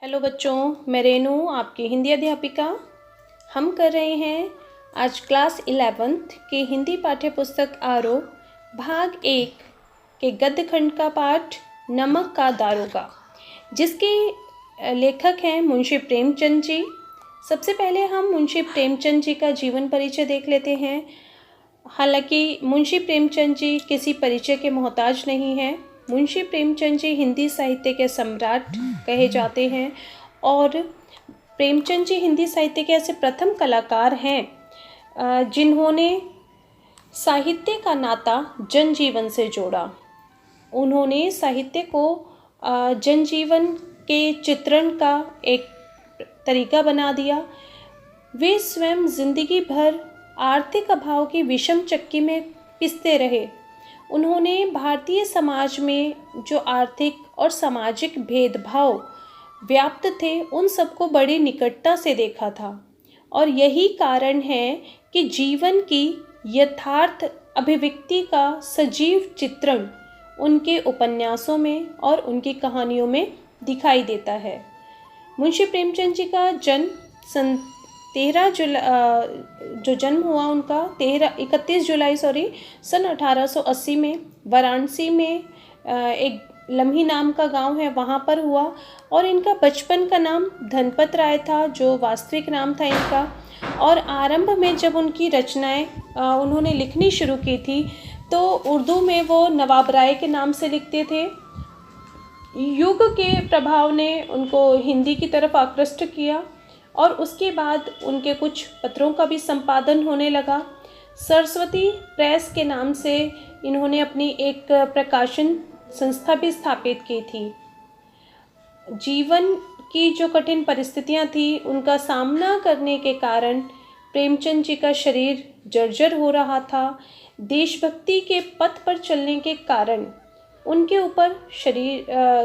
Hello बच्चों, मैं रेनू आपकी हिंदी अध्यापिका। हम कर रहे हैं आज क्लास 11th की हिंदी पाठ्य पुस्तक आरोह भाग 1 के गद्य खंड का पाठ नमक का दारोगा, जिसके लेखक हैं मुंशी प्रेमचंद जी। सबसे पहले हम मुंशी प्रेमचंद जी का जीवन परिचय देख लेते हैं। हालांकि मुंशी प्रेमचंद जी किसी परिचय के मोहताज नहीं हैं। मुंशी प्रेमचंद जी हिंदी साहित्य के सम्राट कहे जाते हैं और प्रेमचंद जी हिंदी साहित्य के ऐसे प्रथम कलाकार हैं जिन्होंने साहित्य का नाता जनजीवन से जोड़ा। उन्होंने साहित्य को जनजीवन के चित्रण का एक तरीका बना दिया। वे स्वयं जिंदगी भर आर्थिक अभाव की विषम चक्की में पिसते रहे। उन्होंने भारतीय समाज में जो आर्थिक और सामाजिक भेदभाव व्याप्त थे उन सबको बड़ी निकटता से देखा था और यही कारण है कि जीवन की यथार्थ अभिव्यक्ति का सजीव चित्रण उनके उपन्यासों में और उनकी कहानियों में दिखाई देता है। मुंशी प्रेमचंद जी का जन्म 13 जुलाई जो जन्म हुआ उनका 31 जुलाई सन 1880 में वाराणसी में एक लम्ही नाम का गांव है, वहां पर हुआ। और इनका बचपन का नाम धनपत राय था, जो वास्तविक नाम था इनका। और आरंभ में जब उनकी रचनाएं उन्होंने लिखनी शुरू की थी तो उर्दू में वो नवाब राय के नाम से लिखते थे। युग के प्रभाव ने उनको हिंदी की तरफ आकृष्ट किया और उसके बाद उनके कुछ पत्रों का भी संपादन होने लगा। सरस्वती प्रेस के नाम से इन्होंने अपनी एक प्रकाशन संस्था भी स्थापित की थी। जीवन की जो कठिन परिस्थितियां थी उनका सामना करने के कारण प्रेमचंद जी का शरीर जर्जर हो रहा था। देशभक्ति के पथ पर चलने के कारण उनके ऊपर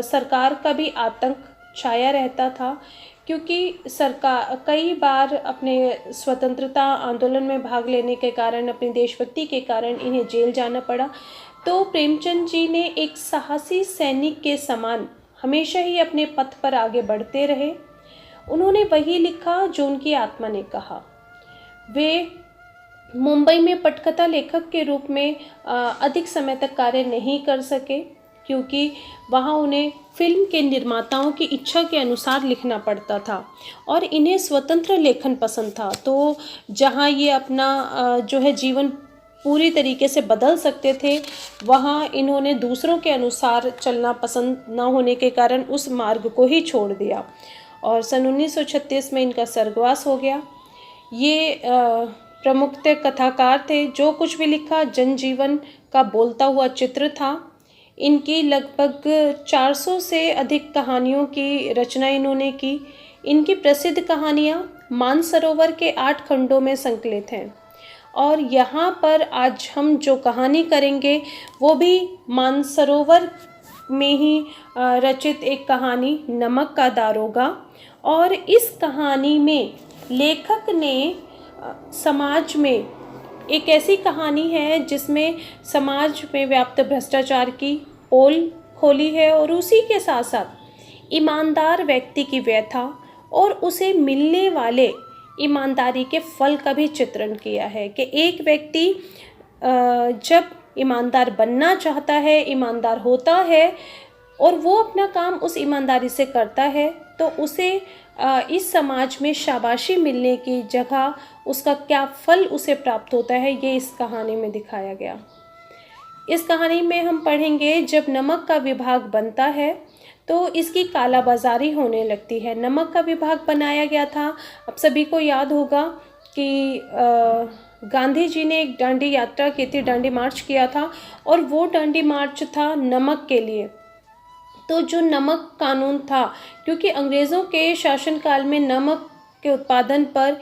सरकार का भी आतंक छाया रहता था, क्योंकि सरकार कई बार अपने स्वतंत्रता आंदोलन में भाग लेने के कारण, अपनी देशभक्ति के कारण इन्हें जेल जाना पड़ा। तो प्रेमचंद जी ने एक साहसी सैनिक के समान हमेशा ही अपने पथ पर आगे बढ़ते रहे। उन्होंने वही लिखा जो उनकी आत्मा ने कहा। वे मुंबई में पटकथा लेखक के रूप में अधिक समय तक कार्य नहीं कर सके, क्योंकि वहाँ उन्हें फिल्म के निर्माताओं की इच्छा के अनुसार लिखना पड़ता था और इन्हें स्वतंत्र लेखन पसंद था। तो जहाँ ये अपना जो है जीवन पूरी तरीके से बदल सकते थे, वहाँ इन्होंने दूसरों के अनुसार चलना पसंद न होने के कारण उस मार्ग को ही छोड़ दिया और सन 1936 में इनका स्वर्गवास हो गया। ये प्रमुख कथाकार थे। जो कुछ भी लिखा जनजीवन का बोलता हुआ चित्र था। इनकी लगभग 400 से अधिक कहानियों की रचना इन्होंने की। इनकी प्रसिद्ध कहानियाँ मानसरोवर के 8 खंडों में संकलित हैं और यहाँ पर आज हम जो कहानी करेंगे वो भी मानसरोवर में ही रचित एक कहानी नमक का दारोगा। और इस कहानी में लेखक ने समाज में एक ऐसी कहानी है जिसमें समाज में व्याप्त भ्रष्टाचार की पोल खोली है और उसी के साथ साथ ईमानदार व्यक्ति की व्यथा और उसे मिलने वाले ईमानदारी के फल का भी चित्रण किया है कि एक व्यक्ति जब ईमानदार बनना चाहता है, ईमानदार होता है और वो अपना काम उस ईमानदारी से करता है, तो उसे इस समाज में शाबाशी मिलने की जगह उसका क्या फल उसे प्राप्त होता है, ये इस कहानी में दिखाया गया। इस कहानी में हम पढ़ेंगे जब नमक का विभाग बनता है तो इसकी कालाबाजारी होने लगती है। नमक का विभाग बनाया गया था, अब सभी को याद होगा कि गांधी जी ने एक डांडी यात्रा की थी, डांडी मार्च किया था और वो डांडी मार्च था नमक के लिए। तो जो नमक कानून था, क्योंकि अंग्रेज़ों के शासनकाल में नमक के उत्पादन पर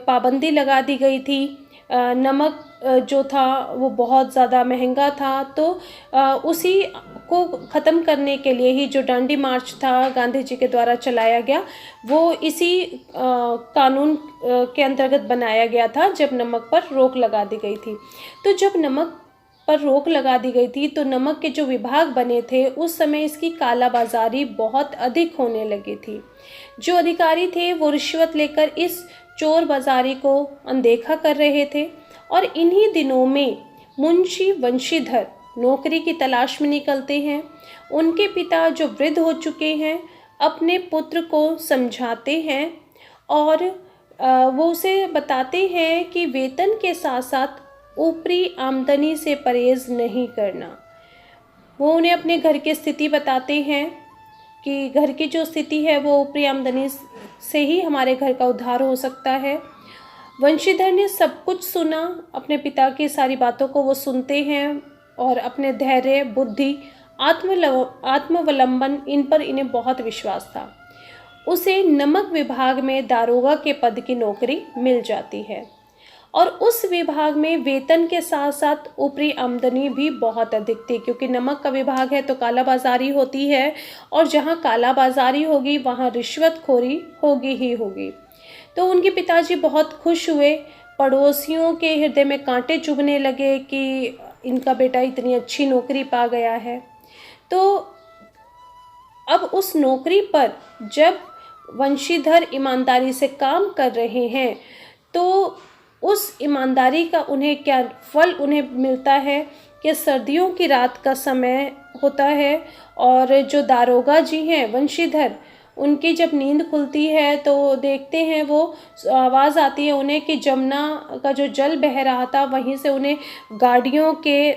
पाबंदी लगा दी गई थी। नमक जो था वो बहुत ज़्यादा महंगा था, तो उसी को ख़त्म करने के लिए ही जो डांडी मार्च था गांधी जी के द्वारा चलाया गया, वो इसी कानून के अंतर्गत बनाया गया था जब नमक पर रोक लगा दी गई थी। तो जब नमक पर रोक लगा दी गई थी, तो नमक के जो विभाग बने थे उस समय इसकी कालाबाजारी बहुत अधिक होने लगी थी। जो अधिकारी थे वो रिश्वत लेकर इस चोर बाजारी को अनदेखा कर रहे थे। और इन्हीं दिनों में मुंशी वंशीधर नौकरी की तलाश में निकलते हैं। उनके पिता जो वृद्ध हो चुके हैं अपने पुत्र को समझाते हैं और वो उसे बताते हैं कि वेतन के साथ साथ ऊपरी आमदनी से परहेज नहीं करना। वो उन्हें अपने घर की स्थिति बताते हैं कि घर की जो स्थिति है वो ऊपरी आमदनी से ही हमारे घर का उद्धार हो सकता है। वंशीधर ने सब कुछ सुना, अपने पिता की सारी बातों को वो सुनते हैं और अपने धैर्य, बुद्धि, आत्मावलंबन इन पर इन्हें बहुत विश्वास था। उसे नमक विभाग में दारोगा के पद की नौकरी मिल जाती है और उस विभाग में वेतन के साथ साथ ऊपरी आमदनी भी बहुत अधिक थी, क्योंकि नमक का विभाग है तो कालाबाजारी होती है और जहाँ कालाबाजारी होगी वहाँ रिश्वतखोरी होगी ही होगी। तो उनके पिताजी बहुत खुश हुए। पड़ोसियों के हृदय में कांटे चुभने लगे कि इनका बेटा इतनी अच्छी नौकरी पा गया है। तो अब उस नौकरी पर जब वंशीधर ईमानदारी से काम कर रहे हैं तो उस ईमानदारी का उन्हें क्या फल उन्हें मिलता है कि सर्दियों की रात का समय होता है और जो दारोगा जी हैं वंशीधर, उनकी जब नींद खुलती है तो देखते हैं वो आवाज़ आती है उन्हें कि जमुना का जो जल बह रहा था वहीं से उन्हें गाड़ियों के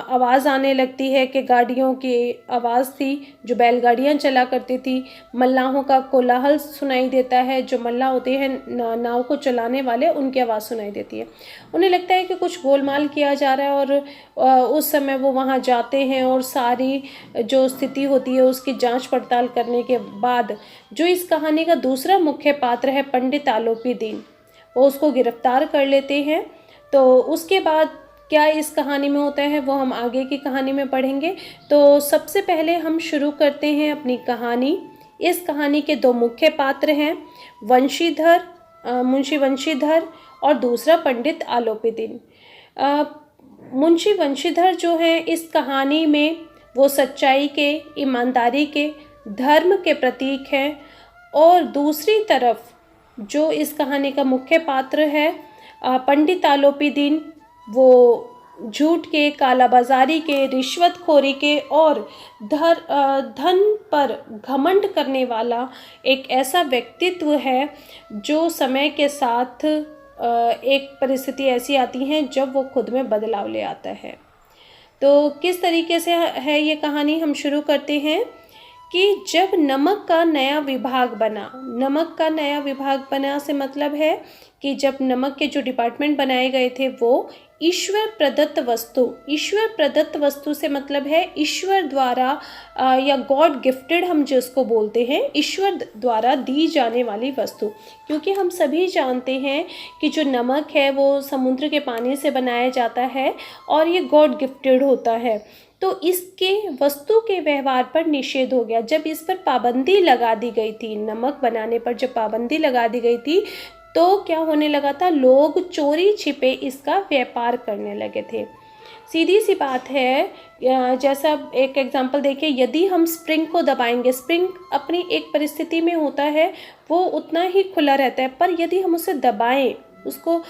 आवाज़ आने लगती है कि गाड़ियों की आवाज़ थी जो बैलगाड़ियाँ चला करती थी। मल्लाहों का कोलाहल सुनाई देता है, जो मल्लाह होते हैं नाव को चलाने वाले, उनकी आवाज़ सुनाई देती है। उन्हें लगता है कि कुछ गोलमाल किया जा रहा है और उस समय वो वहाँ जाते हैं और सारी जो स्थिति होती है उसकी जांच पड़ताल करने के बाद जो इस कहानी का दूसरा मुख्य पात्र है पंडित आलोपी दीन, वो उसको गिरफ्तार कर लेते हैं। तो उसके बाद क्या इस कहानी में होता है वो हम आगे की कहानी में पढ़ेंगे। तो सबसे पहले हम शुरू करते हैं अपनी कहानी। इस कहानी के दो मुख्य पात्र हैं, वंशीधर, मुंशी वंशीधर और दूसरा पंडित आलोपी दीन। मुंशी वंशीधर जो हैं इस कहानी में वो सच्चाई के, ईमानदारी के, धर्म के प्रतीक हैं और दूसरी तरफ जो इस कहानी का मुख्य पात्र है पंडित आलोपी दीन, वो झूठ के, कालाबाजारी के, रिश्वतखोरी के और धन पर घमंड करने वाला एक ऐसा व्यक्तित्व है जो समय के साथ एक परिस्थिति ऐसी आती है जब वो खुद में बदलाव ले आता है। तो किस तरीके से है ये कहानी, हम शुरू करते हैं कि जब नमक का नया विभाग बना, नमक का नया विभाग बना से मतलब है कि जब नमक के जो डिपार्टमेंट बनाए गए थे वो ईश्वर प्रदत्त वस्तु, ईश्वर प्रदत्त वस्तु से मतलब है ईश्वर द्वारा या गॉड गिफ्टेड हम जिसको बोलते हैं, ईश्वर द्वारा दी जाने वाली वस्तु। क्योंकि हम सभी जानते हैं कि जो नमक है वो समुद्र के पानी से बनाया जाता है और ये गॉड गिफ्टेड होता है। तो इसके वस्तु के व्यवहार पर निषेध हो गया। जब इस पर पाबंदी लगा दी गई थी, नमक बनाने पर जब पाबंदी लगा दी गई थी तो क्या होने लगा था, लोग चोरी छिपे इसका व्यापार करने लगे थे। सीधी सी बात है, जैसा एक एग्जांपल देखिए, यदि हम स्प्रिंग को दबाएंगे, स्प्रिंग अपनी एक परिस्थिति में होता है वो उतना ही खुला रहता है, पर यदि हम उसे दबाएं, उसको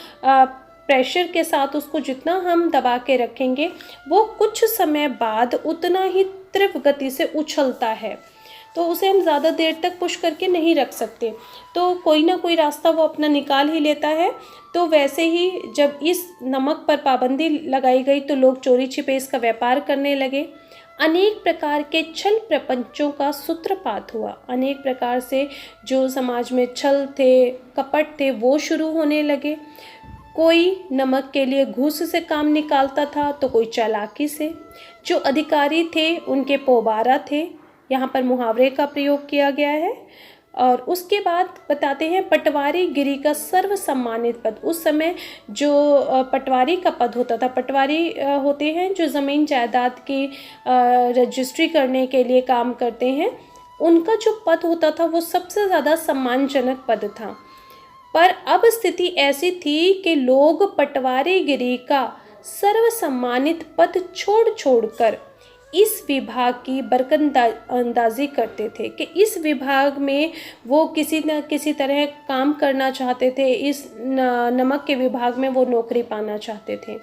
प्रेशर के साथ उसको जितना हम दबा के रखेंगे वो कुछ समय बाद उतना ही तीव्र गति से उछलता है, तो उसे हम ज़्यादा देर तक पुश करके नहीं रख सकते, तो कोई ना कोई रास्ता वो अपना निकाल ही लेता है। तो वैसे ही जब इस नमक पर पाबंदी लगाई गई तो लोग चोरी छिपे इसका व्यापार करने लगे। अनेक प्रकार के छल प्रपंचों का सूत्रपात हुआ, अनेक प्रकार से जो समाज में छल थे, कपट थे, वो शुरू होने लगे। कोई नमक के लिए घूस से काम निकालता था तो कोई चालाकी से। जो अधिकारी थे उनके पोबारा थे, यहाँ पर मुहावरे का प्रयोग किया गया है। और उसके बाद बताते हैं पटवारी गिरी का सर्व सम्मानित पद। उस समय जो पटवारी का पद होता था, पटवारी होते हैं जो ज़मीन जायदाद की रजिस्ट्री करने के लिए काम करते हैं, उनका जो पद होता था वो सबसे ज़्यादा सम्मानजनक पद था। पर अब स्थिति ऐसी थी कि लोग पटवारीगिरी का सर्वसम्मानित पद छोड़ छोड़कर इस विभाग की बरकंदाजी करते थे कि इस विभाग में वो किसी न किसी तरह काम करना चाहते थे, इस नमक के विभाग में वो नौकरी पाना चाहते थे।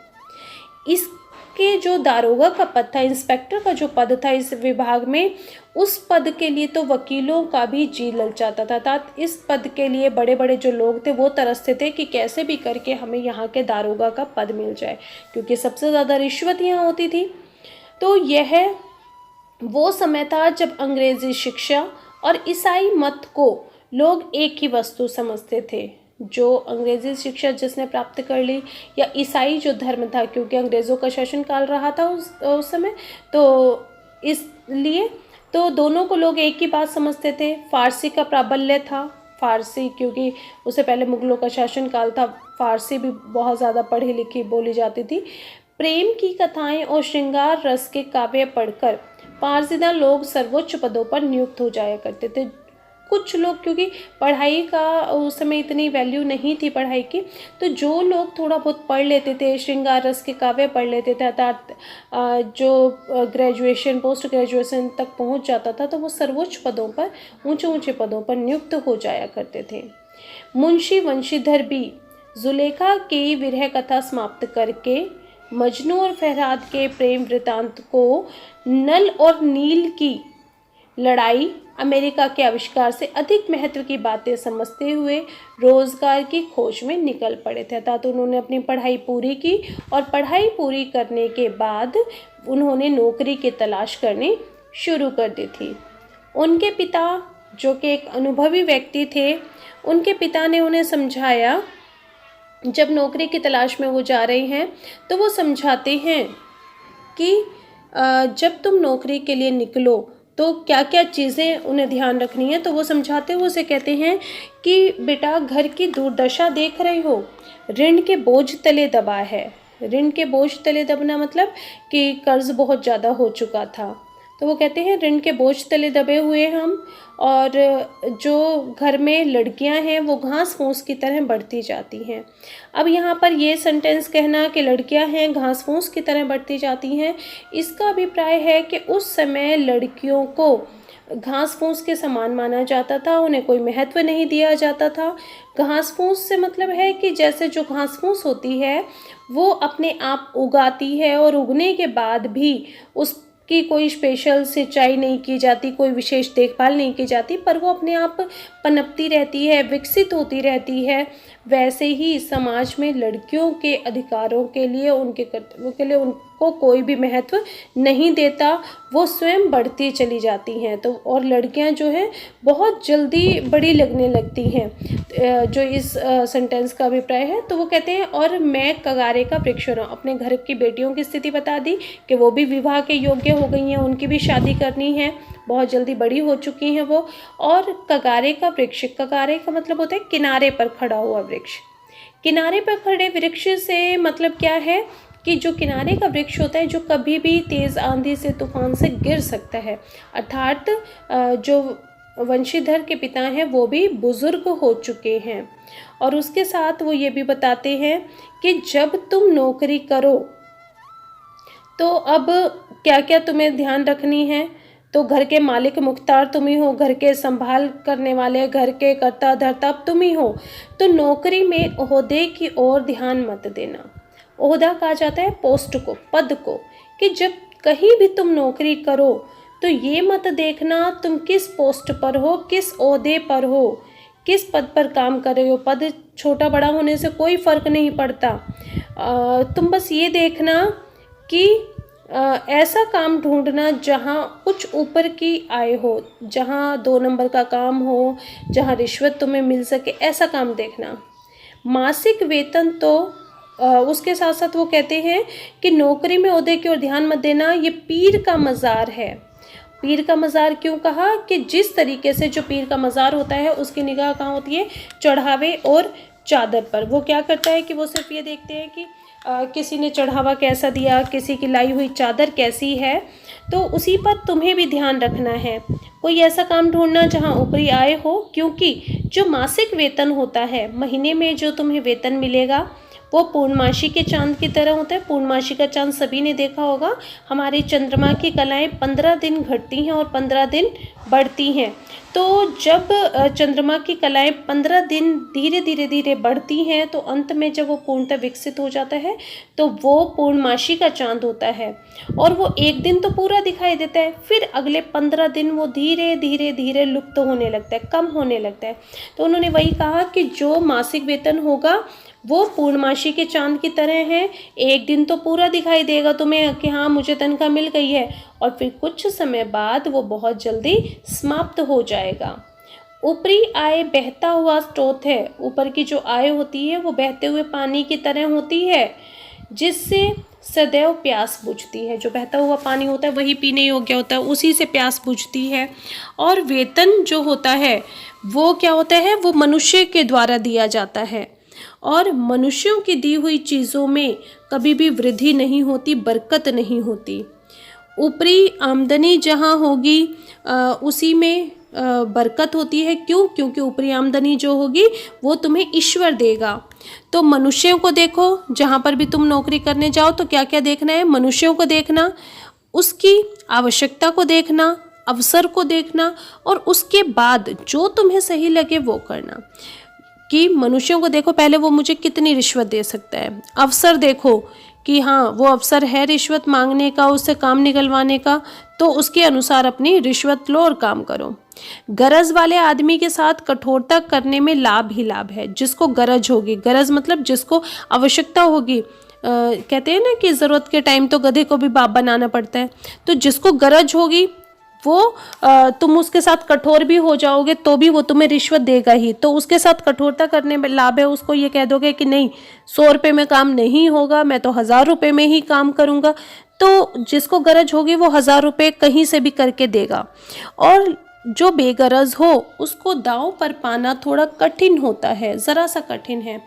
इसके जो दारोगा का पद था, इंस्पेक्टर का जो पद था इस विभाग में, उस पद के लिए तो वकीलों का भी जी ललचाता था। अर्थात इस पद के लिए बड़े बड़े जो लोग थे वो तरसते थे कि कैसे भी करके हमें यहाँ के दारोगा का पद मिल जाए, क्योंकि सबसे ज़्यादा रिश्वत यहाँ होती थी। तो यह वो समय था जब अंग्रेज़ी शिक्षा और ईसाई मत को लोग एक ही वस्तु समझते थे। जो अंग्रेज़ी शिक्षा जिसने प्राप्त कर ली या ईसाई जो धर्म था, क्योंकि अंग्रेज़ों का शासनकाल रहा था उस समय, तो इसलिए तो दोनों को लोग एक ही बात समझते थे। फ़ारसी का प्राबल्य था, फ़ारसी, क्योंकि उससे पहले मुग़लों का शासनकाल था, फ़ारसी भी बहुत ज़्यादा पढ़ी लिखी बोली जाती थी। प्रेम की कथाएं और श्रृंगार रस के काव्य पढ़कर पारसीदा लोग सर्वोच्च पदों पर नियुक्त हो जाया करते थे। कुछ लोग, क्योंकि पढ़ाई का उस समय इतनी वैल्यू नहीं थी पढ़ाई की, तो जो लोग थोड़ा बहुत पढ़ लेते थे, श्रृंगार रस के काव्य पढ़ लेते थे, अर्थात जो ग्रेजुएशन पोस्ट ग्रेजुएशन तक पहुंच जाता था, तो वो सर्वोच्च पदों पर, ऊंचे ऊंचे पदों पर नियुक्त हो जाया करते थे। मुंशी वंशीधर भी जुलेखा की विरह कथा समाप्त करके मजनू और फहराद के प्रेम वृतांत को नल और नील की लड़ाई, अमेरिका के आविष्कार से अधिक महत्व की बातें समझते हुए रोजगार की खोज में निकल पड़े थे। अर्थात उन्होंने अपनी पढ़ाई पूरी की और पढ़ाई पूरी करने के बाद उन्होंने नौकरी की तलाश करनी शुरू कर दी थी। उनके पिता, जो कि एक अनुभवी व्यक्ति थे, उनके पिता ने उन्हें समझाया, जब नौकरी की तलाश में वो जा रही हैं तो वो समझाते हैं कि जब तुम नौकरी के लिए निकलो तो क्या क्या चीज़ें उन्हें ध्यान रखनी है। तो वो समझाते हुए उसे कहते हैं कि बेटा, घर की दुर्दशा देख रही हो, ऋण के बोझ तले दबा है। ऋण के बोझ तले दबना मतलब कि कर्ज बहुत ज़्यादा हो चुका था। तो वो कहते हैं ऋण के बोझ तले दबे हुए हम, और जो घर में लड़कियां हैं वो घास फूस की तरह बढ़ती जाती हैं। अब यहाँ पर ये सेंटेंस कहना कि लड़कियां हैं घास फूस की तरह बढ़ती जाती हैं, इसका अभिप्राय है कि उस समय लड़कियों को घास फूस के समान माना जाता था, उन्हें कोई महत्व नहीं दिया जाता था। घास फूस से मतलब है कि जैसे जो घास फूस होती है वो अपने आप उगाती है और उगने के बाद भी उसकी कोई स्पेशल सिंचाई नहीं की जाती, कोई विशेष देखभाल नहीं की जाती, पर वो अपने आप पनपती रहती है, विकसित होती रहती है। वैसे ही समाज में लड़कियों के अधिकारों के लिए, उनके कर्तव्यों के लिए उनको कोई भी महत्व नहीं देता, वो स्वयं बढ़ती चली जाती हैं। तो और लड़कियां जो हैं बहुत जल्दी बड़ी लगने लगती हैं, जो इस सेंटेंस का अभिप्राय है। तो वो कहते हैं, और मैं कगारे का वृक्ष हूँ। अपने घर की बेटियों की स्थिति बता दी कि वो भी विवाह के योग्य हो गई हैं, उनकी भी शादी करनी है, बहुत जल्दी बड़ी हो चुकी हैं वो। और कगारे का वृक्ष, कगारे का मतलब होता है किनारे पर खड़ा हुआ वृक्ष। किनारे पर खड़े वृक्ष से मतलब क्या है कि जो किनारे का वृक्ष होता है, जो कभी भी तेज़ आंधी से, तूफान से गिर सकता है। अर्थात जो वंशीधर के पिता हैं वो भी बुजुर्ग हो चुके हैं। और उसके साथ वो ये भी बताते हैं कि जब तुम नौकरी करो तो अब क्या क्या तुम्हें ध्यान रखनी है। तो घर के मालिक मुख्तार तुम ही हो, घर के संभाल करने वाले, घर के कर्ता धर्ता तुम ही हो। तो नौकरी में ओहदे की ओर ध्यान मत देना। ओहदा कहा जाता है पोस्ट को, पद को, कि जब कहीं भी तुम नौकरी करो तो ये मत देखना तुम किस पोस्ट पर हो, किस ओहदे पर हो, किस पद पर काम कर रहे हो। पद छोटा बड़ा होने से कोई फ़र्क नहीं पड़ता। तुम बस ये देखना कि ऐसा काम ढूंढना जहाँ कुछ ऊपर की आय हो, जहाँ 2 नंबर का काम हो, जहाँ रिश्वत तुम्हें मिल सके, ऐसा काम देखना। मासिक वेतन तो उसके साथ साथ वो कहते हैं कि नौकरी में ओहदे की ओर ध्यान मत देना, ये पीर का मज़ार है। पीर का मज़ार क्यों कहा कि जिस तरीके से जो पीर का मज़ार होता है उसकी निगाह कहाँ होती है, चढ़ावे और चादर पर। वो क्या करता है कि वो सिर्फ ये देखते हैं कि किसी ने चढ़ावा कैसा दिया, किसी की लाई हुई चादर कैसी है, तो उसी पर तुम्हें भी ध्यान रखना है। कोई ऐसा काम ढूंढना जहाँ ऊपरी आय हो, क्योंकि जो मासिक वेतन होता है, महीने में जो तुम्हें वेतन मिलेगा वो पूर्णमासी के चांद की तरह होता है। पूर्णमासी का चांद सभी ने देखा होगा। हमारी चंद्रमा की कलाएं 15 दिन घटती हैं और 15 दिन बढ़ती हैं। तो जब चंद्रमा की कलाएं 15 दिन धीरे बढ़ती हैं तो अंत में जब वो पूर्णतः विकसित हो जाता है तो वो पूर्णमासी का चांद होता है। और वो एक दिन तो पूरा दिखाई देता है, फिर अगले 15 दिन वो धीरे लुप्त होने लगता है, कम होने लगता है। तो उन्होंने वही कहा कि जो मासिक वेतन होगा वो पूर्णमासी के चांद की तरह है। एक दिन तो पूरा दिखाई देगा तुम्हें कि हाँ मुझे तनख्वाह मिल गई है, और फिर कुछ समय बाद वो बहुत जल्दी समाप्त हो जाएगा। ऊपरी आय बहता हुआ स्रोत है। ऊपर की जो आय होती है वो बहते हुए पानी की तरह होती है, जिससे सदैव प्यास बुझती है। जो बहता हुआ पानी होता है वही पीने योग्य होता है, उसी से प्यास बुझती है। और वेतन जो होता है वो क्या होता है, वो मनुष्य के द्वारा दिया जाता है, और मनुष्यों की दी हुई चीज़ों में कभी भी वृद्धि नहीं होती, बरकत नहीं होती। ऊपरी आमदनी जहाँ होगी उसी में बरकत होती है। क्यों? क्योंकि ऊपरी आमदनी जो होगी वो तुम्हें ईश्वर देगा। तो मनुष्यों को देखो, जहाँ पर भी तुम नौकरी करने जाओ तो क्या क्या देखना है? मनुष्यों को देखना, उसकी आवश्यकता को देखना, अवसर को देखना, और उसके बाद जो तुम्हें सही लगे वो करना। कि मनुष्यों को देखो पहले, वो मुझे कितनी रिश्वत दे सकता है। अवसर देखो कि हाँ वो अवसर है रिश्वत मांगने का, उससे काम निकलवाने का, तो उसके अनुसार अपनी रिश्वत लो और काम करो। गरज वाले आदमी के साथ कठोरता करने में लाभ ही लाभ है। जिसको गरज होगी, गरज मतलब जिसको आवश्यकता होगी, कहते हैं ना कि ज़रूरत के टाइम तो गधे को भी बाप बनाना पड़ता है। तो जिसको गरज होगी वो तुम उसके साथ कठोर भी हो जाओगे तो भी वो तुम्हें रिश्वत देगा ही। तो उसके साथ कठोरता करने में लाभ है। उसको ये कह दोगे कि नहीं 100 रुपये में काम नहीं होगा, मैं तो 1000 रुपये में ही काम करूँगा, तो जिसको गरज होगी वो 1000 रुपये कहीं से भी करके देगा। और जो बेगरज हो उसको दांव पर पाना थोड़ा कठिन होता है, ज़रा सा कठिन है।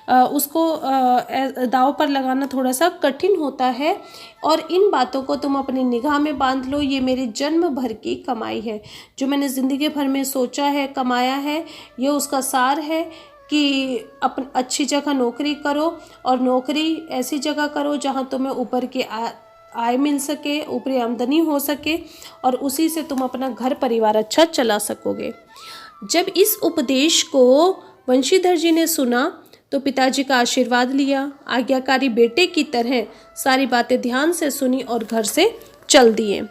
उसको दांव पर लगाना थोड़ा सा कठिन होता है। और इन बातों को तुम अपनी निगाह में बांध लो। ये मेरी जन्म भर की कमाई है, जो मैंने ज़िंदगी भर में सोचा है, कमाया है। ये उसका सार है कि अच्छी जगह नौकरी करो, और नौकरी ऐसी जगह करो जहाँ तुम्हें ऊपर की आय मिल सके, ऊपरी आमदनी हो सके, और उसी से तुम अपना घर परिवार अच्छा चला सकोगे। जब इस उपदेश को वंशीधर जी ने सुना तो पिताजी का आशीर्वाद लिया। आज्ञाकारी बेटे की तरह सारी बातें ध्यान से सुनी और घर से चल दिए।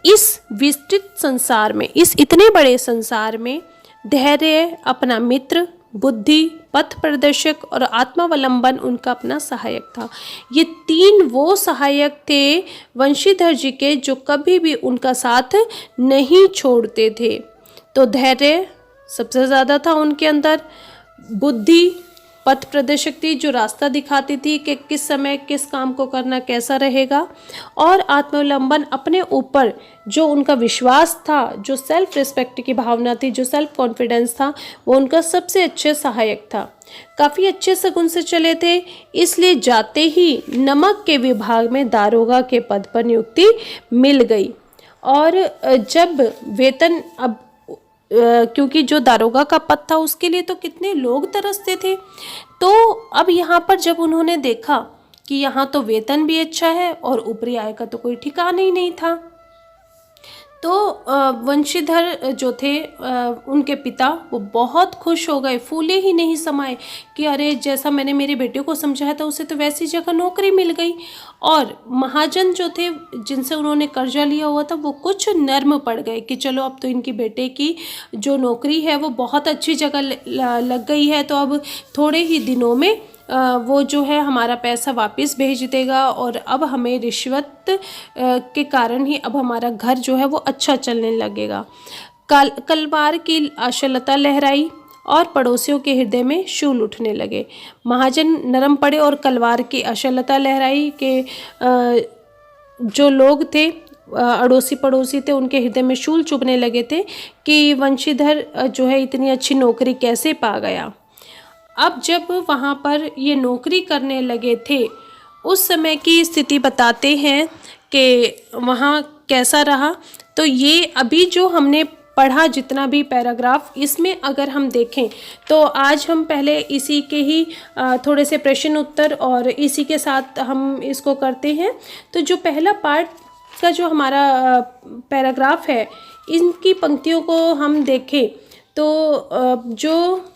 इस विस्तृत संसार में, इस इतने बड़े संसार में धैर्य अपना मित्र, बुद्धि, पथ प्रदर्शक और आत्मावलंबन उनका अपना सहायक था। ये 3 वो सहायक थे वंशीधर जी के जो कभी भी उनका साथ नहीं छोड़ते थे। तो धैर्य सबसे ज़्यादा था उनके अंदर, बुद्धि पथ प्रदर्शक थी जो रास्ता दिखाती थी कि किस समय किस काम को करना कैसा रहेगा, और आत्मावलंबन अपने ऊपर जो उनका विश्वास था, जो सेल्फ रिस्पेक्ट की भावना थी, जो सेल्फ कॉन्फिडेंस था, वो उनका सबसे अच्छे सहायक था। काफ़ी अच्छे सगुन से चले थे, इसलिए जाते ही नमक के विभाग में दारोगा के पद पर नियुक्ति मिल गई। और जब वेतन अब क्योंकि जो दारोगा का पद था उसके लिए तो कितने लोग तरसते थे। तो अब यहाँ पर जब उन्होंने देखा कि यहाँ तो वेतन भी अच्छा है और ऊपरी आय का तो कोई ठिकाना ही नहीं था, तो वंशीधर जो थे उनके पिता वो बहुत खुश हो गए, फूले ही नहीं समाये कि अरे जैसा मैंने मेरे बेटे को समझाया था उसे तो वैसी जगह नौकरी मिल गई। और महाजन जो थे जिनसे उन्होंने कर्जा लिया हुआ था वो कुछ नर्म पड़ गए कि चलो अब तो इनकी बेटे की जो नौकरी है वो बहुत अच्छी जगह लग गई है, तो अब थोड़े ही दिनों में वो जो है हमारा पैसा वापस भेज देगा, और अब हमें रिश्वत के कारण ही अब हमारा घर जो है वो अच्छा चलने लगेगा। कलवार की आशालता लहराई और पड़ोसियों के हृदय में शूल उठने लगे। महाजन नरम पड़े और कलवार की आशालता लहराई के जो लोग थे अड़ोसी पड़ोसी थे उनके हृदय में शूल चुभने लगे थे कि वंशीधर जो है इतनी अच्छी नौकरी कैसे पा गया। अब जब वहाँ पर ये नौकरी करने लगे थे उस समय की स्थिति बताते हैं कि वहाँ कैसा रहा। तो ये अभी जो हमने पढ़ा जितना भी पैराग्राफ, इसमें अगर हम देखें तो आज हम पहले इसी के ही थोड़े से प्रश्न उत्तर और इसी के साथ हम इसको करते हैं। तो जो पहला पार्ट का जो हमारा पैराग्राफ है, इनकी पंक्तियों को हम देखें तो जो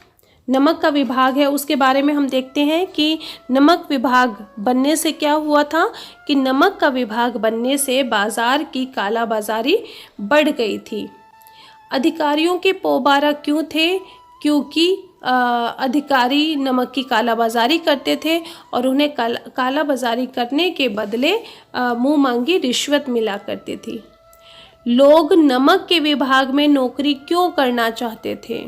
नमक का विभाग है उसके बारे में हम देखते हैं कि नमक विभाग बनने से क्या हुआ था कि नमक का विभाग बनने से बाजार की कालाबाजारी बढ़ गई थी। अधिकारियों के पोबारा क्यों थे? क्योंकि अधिकारी नमक की कालाबाजारी करते थे और उन्हें कालाबाजारी करने के बदले मुंह मांगी रिश्वत मिला करती थी। लोग नमक के विभाग में नौकरी क्यों करना चाहते थे?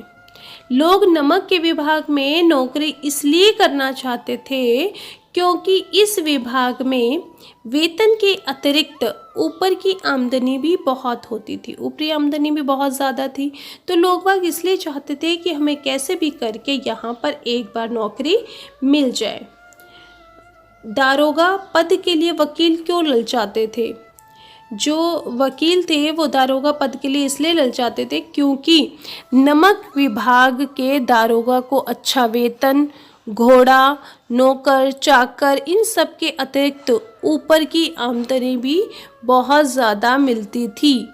लोग नमक के विभाग में नौकरी इसलिए करना चाहते थे क्योंकि इस विभाग में वेतन के अतिरिक्त ऊपर की आमदनी भी बहुत होती थी, ऊपरी आमदनी भी बहुत ज़्यादा थी। तो लोग बाग इसलिए चाहते थे कि हमें कैसे भी करके यहाँ पर एक बार नौकरी मिल जाए। दारोगा पद के लिए वकील क्यों ललचाते थे? जो वकील थे वो दारोगा पद के लिए इसलिए ललचाते थे क्योंकि नमक विभाग के दारोगा को अच्छा वेतन, घोड़ा, नौकर, चाकर, इन सब के अतिरिक्त ऊपर की आमदनी भी बहुत ज़्यादा मिलती थी।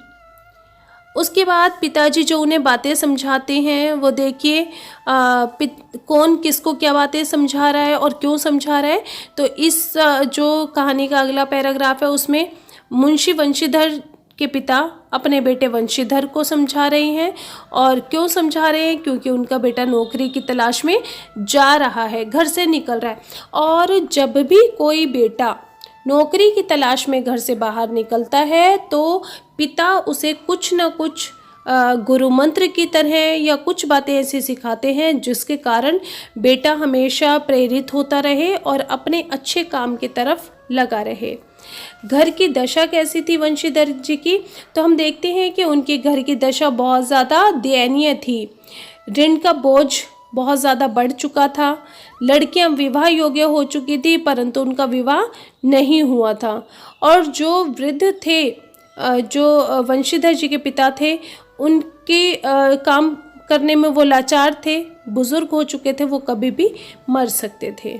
उसके बाद पिताजी जो उन्हें बातें समझाते हैं वो देखिए कौन किसको क्या बातें समझा रहा है और क्यों समझा रहा है। तो इस जो कहानी का अगला पैराग्राफ है उसमें मुंशी वंशीधर के पिता अपने बेटे वंशीधर को समझा रहे हैं। और क्यों समझा रहे हैं? क्योंकि उनका बेटा नौकरी की तलाश में जा रहा है, घर से निकल रहा है। और जब भी कोई बेटा नौकरी की तलाश में घर से बाहर निकलता है तो पिता उसे कुछ ना कुछ गुरु मंत्र की तरह या कुछ बातें ऐसी सिखाते हैं जिसके कारण बेटा हमेशा प्रेरित होता रहे और अपने अच्छे काम की तरफ लगा रहे। घर की दशा कैसी थी वंशीधर जी की? तो हम देखते हैं कि उनके घर की दशा बहुत ज़्यादा दयनीय थी। ऋण का बोझ बहुत ज़्यादा बढ़ चुका था। लड़कियां विवाह योग्य हो चुकी थी परंतु उनका विवाह नहीं हुआ था। और जो वृद्ध थे, जो वंशीधर जी के पिता थे, उनके काम करने में वो लाचार थे, बुजुर्ग हो चुके थे, वो कभी भी मर सकते थे।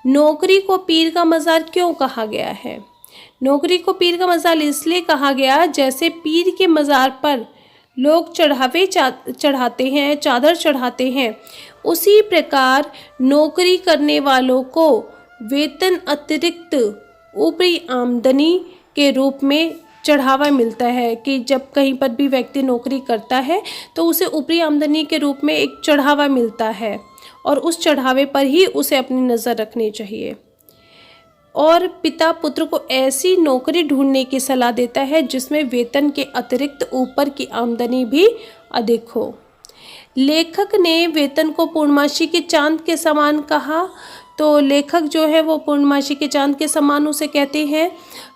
नौकरी को पीर का मज़ार क्यों कहा गया है? नौकरी को पीर का मज़ार इसलिए कहा गया जैसे पीर के मज़ार पर लोग चढ़ावे चढ़ाते हैं, चादर चढ़ाते हैं, उसी प्रकार नौकरी करने वालों को वेतन अतिरिक्त ऊपरी आमदनी के रूप में चढ़ावा मिलता है कि जब कहीं पर भी व्यक्ति नौकरी करता है तो उसे ऊपरी आमदनी के रूप में एक चढ़ावा मिलता है और उस चढ़ावे पर ही उसे अपनी नज़र रखनी चाहिए। और पिता पुत्र को ऐसी नौकरी ढूंढने की सलाह देता है जिसमें वेतन के अतिरिक्त ऊपर की आमदनी भी अधिक हो। लेखक ने वेतन को पूर्णमासी के चांद के समान कहा। तो लेखक जो है वो पूर्णमासी के चांद के समान उसे कहते हैं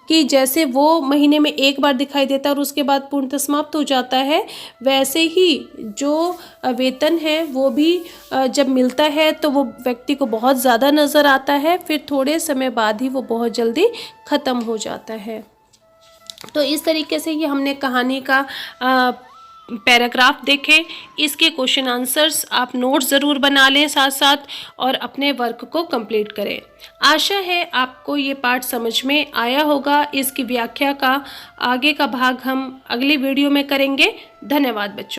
कि जैसे वो महीने में एक बार दिखाई देता है और उसके बाद पूर्णतः समाप्त हो जाता है, वैसे ही जो वेतन है वो भी जब मिलता है तो वो व्यक्ति को बहुत ज़्यादा नज़र आता है, फिर थोड़े समय बाद ही वो बहुत जल्दी ख़त्म हो जाता है। तो इस तरीके से ये हमने कहानी का पैराग्राफ देखें। इसके क्वेश्चन आंसर्स आप नोट ज़रूर बना लें साथ साथ और अपने वर्क को कंप्लीट करें। आशा है आपको ये पार्ट समझ में आया होगा। इसकी व्याख्या का आगे का भाग हम अगली वीडियो में करेंगे। धन्यवाद बच्चों।